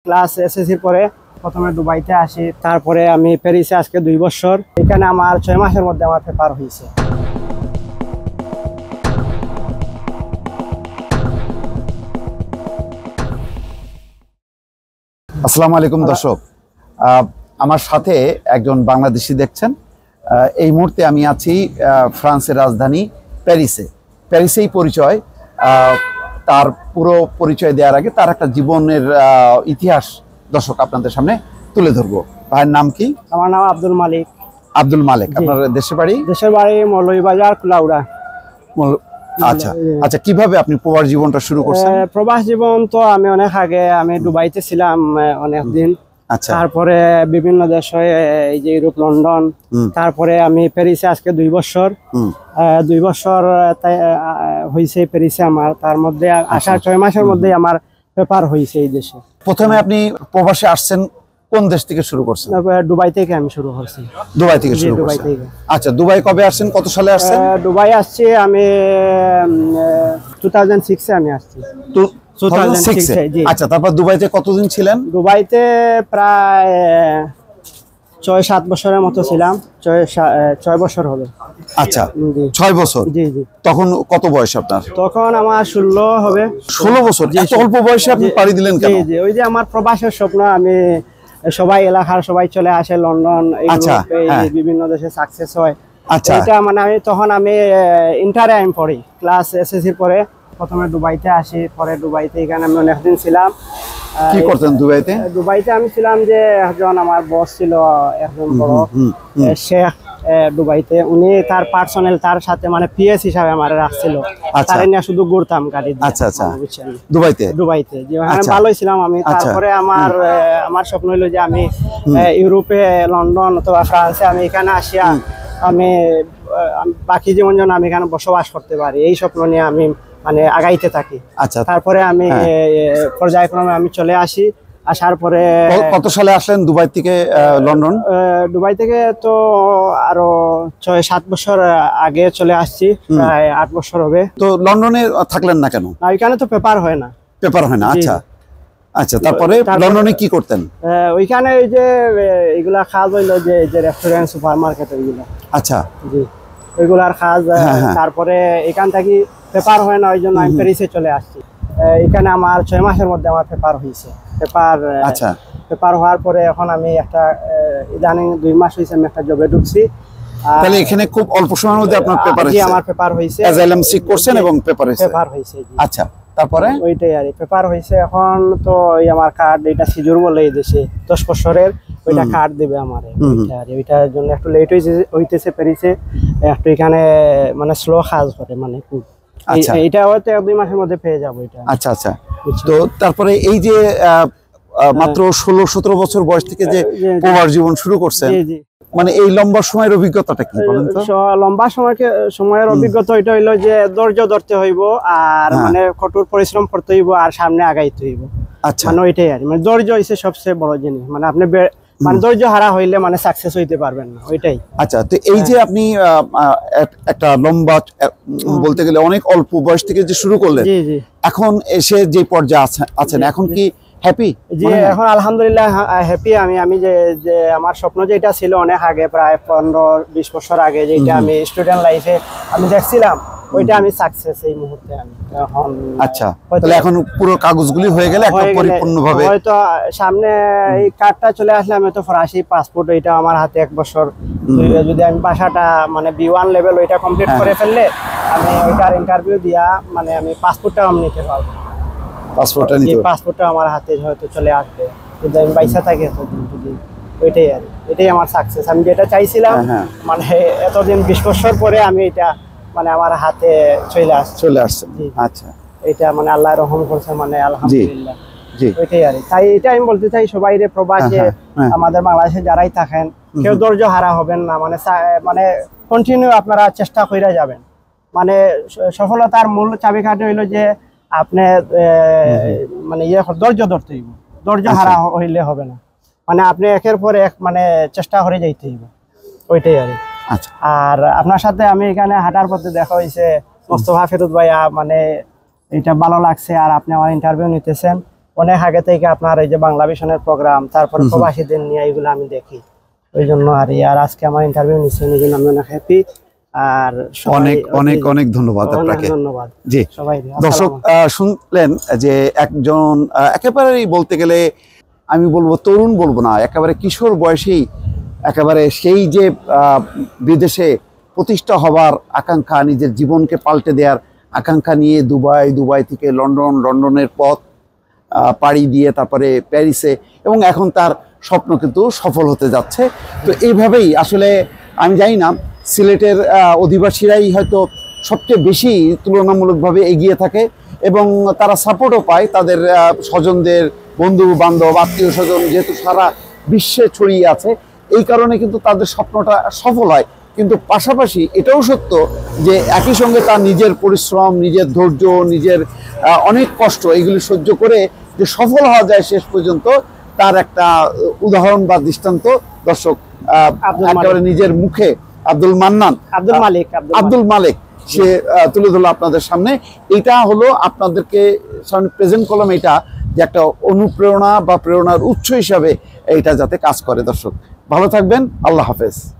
Class এসএসসির পরে প্রথমে দুবাইতে আসি, তারপরে আমি প্যারিসে আজকে 2 বছর। এখানে আমার 6 মাসের মধ্যে আমার পেপার হয়েছে। আসসালামু আলাইকুম দর্শক, আমার সাথে একজন বাংলাদেশি দেখছেন। এই মুহূর্তে আমি আছি ফ্রান্সের রাজধানী প্যারিসেই পরিচয়। তার পুরো পরিচয় দেওয়ার আগে তার একটা জীবনের ইতিহাস দর্শক আপনাদের সামনে তুলে ধরবো। ভাইয়ের নাম কি? আমার নাম আব্দুল মালিক। আব্দুল মালিক। আপনার দেশের বাড়ি? দেশের বাড়ি মৌলভীবাজার, কুলাউড়া। আচ্ছা আচ্ছা, কিভাবে আপনি প্রবাস জীবনটা শুরু করছেন? প্রবাস জীবন তো আমি অনেক আগে আমি দুবাইতে ছিলাম অনেক দিন। আচ্ছা, তারপরে বিভিন্ন দেশে, এই যে ইউরোপ, লন্ডন, তারপরে আমি প্যারিসে আজকে 2 বছর। 2 বছর হয়েছে প্যারিসে আমার। তার মধ্যে আসার 6 মাসের মধ্যে আমার পেপার হয়েছে এই দেশে। প্রথমে আপনি প্রবাসে আসছেন কোন দেশ থেকে শুরু করছেন? দুবাই থেকে আমি শুরু করছি। দুবাই থেকে শুরু করছেন? আচ্ছা, দুবাই কবে আসছেন, কত সালে আসছেন? দুবাই আসছি আমি 2006 এ আমি আসছি। 2006 এ? আচ্ছা, তারপর দুবাইতে কতদিন ছিলেন? দুবাইতে প্রায় 6-7 বছরের মতো ছিলাম। 6 বছর হবে। আচ্ছা, 6 বছর। জি জি। তখন কত বয়স আপনার? তখন আমার 16 হবে। 16 বছর? এত অল্প বয়সে আপনি পাড়ি দিলেন কেন? জি জি, ওই যে আমার প্রবাসের স্বপ্ন। আমি সবাই এলাকার সবাই চলে আসে লন্ডন, বিভিন্ন দেশে সাকসেস হয়। আচ্ছা, এটা মানে আমি ইন্টারে আমি পড়ি, ক্লাস এসএসসির পরে প্রথমে দুবাইতে আসি। পরে দুবাইতে এখানে আমি অনেকদিন ছিলাম। কি করতেন দুবাইতে? দুবাইতে আমি ছিলাম যে একজন আমার বস ছিল, একজন বড় শেখ দুবাইতে। উনি তার পার্সোনাল, তার সাথে মানে পিএস হিসাবে আমার রাখছিল। তার নিয়ে শুধু ঘুরতাম গাড়ি। আচ্ছা আচ্ছা, দুবাইতে যে ভালোই ছিলাম আমি। তারপরে আমার স্বপ্ন হইলো যে আমি ইউরোপে, লন্ডন অথবা ফ্রান্সে আমি এখানে আসিয়া আমি বাকি জীবন যেন আমি এখানে বসবাস করতে পারি, এই স্বপ্ন নিয়ে আমি মানে আগাইতে থাকি। আচ্ছা, তারপরে আমি পর্যায়ক্রমে আমি চলে আসি। আসার পরে কত সালে আসলেন দুবাই থেকে লন্ডন? দুবাই থেকে তো আরো 6-7 বছর আগে চলে আসছি, প্রায় 8 বছর হবে। তো লন্ডনে থাকলেন না কেন? ওইখানে তো পেপার হয় না। আচ্ছা আচ্ছা, তারপরে লন্ডনে কি করতেন? ওইখানে এই যে এগুলা কাজ হইলো যে রেস্টুরেন্ট, সুপার মার্কেট, ওইগুলা। আচ্ছা জি, ওইগুলার কাজ। তারপরে এখান থেকে পেপার হয় না, ওই জন্য আমি প্যারিসে চলে আসছি। এখানে আমার 6 মাসের মধ্যে আমার পেপার হয়েছে। পেপার হওয়ার পরে এখন আমি একটা ইদানিং 2 মাস হয়েছে আমি একটা জবে ঢুকছি। তাহলে এখানে খুব অল্প সময়ের মধ্যে আপনার পেপার হয়েছে? আমার পেপার হয়েছে। অ্যাজাইলাম সিক করছেন এবং পেপার হয়েছে। আচ্ছা, তারপরে ওইটাই আর পেপার হয়েছে। এখন তো ওই আমার কার্ড, এটা সিজুর বলে এই দেশে 10 বছরের, ওইটা কার্ড দিবে আমার। ওইটার জন্য একটু লেট হইতেছে প্যারিসে। একটু এখানে মানে স্লো কাজ করে, মানে এইটা হয়তো 1-2 মাসের মধ্যে পেয়ে যাবো এটা। আচ্ছা আচ্ছা, তো তারপরে এই যে মাত্র 16-17 বছর বয়স থেকে যে প্রবাস জীবন শুরু করছেন, মানে এই লম্বা সময়ের অভিজ্ঞতাটা কি বলেন তো? লম্বা সময়ের অভিজ্ঞতা এটা হইলো যে ধৈর্য ধরতে হইব, আর মানে কঠোর পরিশ্রম করতে হইব, আর সামনে আগাইতে হইব। আচ্ছা, মানে ওইটাই আর মানে ধৈর্য হইছে সবচেয়ে বড় জিনিস। মানে আপনি মানে ধৈর্য হারা হইলে মানে সাকসেস হইতে পারবেন না, ওইটাই। আচ্ছা, তো এই যে আপনি একটা লম্বা, বলতে গেলে অনেক অল্প বয়স থেকে যে শুরু করলেন, এখন এসে যে পর্যায়ে আছেন, এখন কি হ্যাপি? জি, এখন আলহামদুলিল্লাহ হ্যাপি। আমি যে আমার স্বপ্ন যেটা ছিল অনেক আগে, প্রায় 15-20 বছর আগে, যেটা আমি স্টুডেন্ট লাইফে আমি দেখছিলাম, ওইটা আমি সাকসেস এই মুহূর্তে আমি এখন। আচ্ছা, তাহলে এখন পুরো কাগজগুলি হয়ে গেলে একদম পরিপূর্ণভাবে হয়তো সামনে এই কার্ডটা চলে আসলে আমি তো ফরাসি পাসপোর্ট, ওইটা আমার হাতে 1 বছর। যদি আমি ভাষাটা মানে B1 লেভেল ওইটা কমপ্লিট করে ফেললে আমি ওইটার ইন্টারভিউ দিয়া মানে আমি পাসপোর্টটা আমি নিতে পারবো। পাসপোর্টটা আমার হাতে হয়তো চলে আসবে যদি আমি বাইসা থাকি এতদিন। যদি ওইটাই আর এটাই আমার সাকসেস। আমি যেটা চাইছিলাম, মানে এতদিন 20 বছর পরে আমি এটা মানে আমার হাতে চলে আসছে। আচ্ছা, এটা মানে আল্লাহ রহম করছে, মানে আলহামদুলিল্লাহ। ওইটাই আর তাই এটা আমি বলতে চাই সবাই রে, প্রবাসে আমাদের বাংলাদেশে যারাই থাকেন, কেউ ধৈর্য হারা হবেন না। মানে কন্টিনিউ আপনারা চেষ্টা করে যাবেন। মানে সফলতার মূল চাবিকাঠি হইলো যে আপনি মানে ধৈর্য ধরতে হইব। ধৈর্য হারা হইলে হবে না, মানে আপনি একের পর এক মানে চেষ্টা করে যাইতে হইব, ওইটাই আর। আর আপনার সাথে আমি এখানে হাঁটার পথে দেখা হয়েছে মোস্তফা ফেরুদ ভাইয়া, মানে এটা ভালো লাগছে। আর আপনি আমার ইন্টারভিউ নিতেছেন, অনেক আগে থেকে আপনার এই যে বাংলা ভিশনের প্রোগ্রাম, তারপরে প্রবাসীদের নিয়ে এগুলো আমি দেখি, ওই জন্য আর আজকে আমার ইন্টারভিউ নিচ্ছেন, এই জন্য আমি অনেক হ্যাপি। আর অনেক অনেক অনেক ধন্যবাদ আপনাকে। ধন্যবাদ জি সবাই। দর্শক শুনলেন যে একজন একেবারেই বলতে গেলে আমি বলবো তরুণ বলবো না, একেবারে কিশোর বয়সেই একেবারে সেই যে বিদেশে প্রতিষ্ঠা হবার আকাঙ্ক্ষা, নিজের জীবনকে পাল্টে দেওয়ার আকাঙ্ক্ষা নিয়ে দুবাই থেকে লন্ডনের পথ পাড়ি দিয়ে তারপরে প্যারিসে, এবং এখন তার স্বপ্ন কিন্তু সফল হতে যাচ্ছে। তো এইভাবেই আসলে আমি জানি না সিলেটের অধিবাসীরাই হয়তো সবচেয়ে বেশি তুলনামূলকভাবে এগিয়ে থাকে এবং তারা সাপোর্টও পায় তাদের স্বজনদের, বন্ধু বান্ধব, আত্মীয় স্বজন, যেহেতু সারা বিশ্বে ছড়িয়ে আছে, এই কারণে কিন্তু তাদের স্বপ্নটা সফল হয়। কিন্তু পাশাপাশি এটাও সত্য যে একই সঙ্গে তার নিজের পরিশ্রম, নিজের ধৈর্য, নিজের অনেক কষ্ট এগুলি সহ্য করে যে সফল হওয়া যায় শেষ পর্যন্ত, তার একটা উদাহরণ বা দৃষ্টান্ত দর্শক একেবারে নিজের মুখে আব্দুল মালিক সে তুলে ধরলো আপনাদের সামনে। এটা হলো আপনাদেরকে সামনে প্রেজেন্ট করলাম, এটা যে একটা অনুপ্রেরণা বা প্রেরণার উৎস হিসাবে এটা যাতে কাজ করে। দর্শক ভালো থাকবেন, আল্লাহ হাফেজ।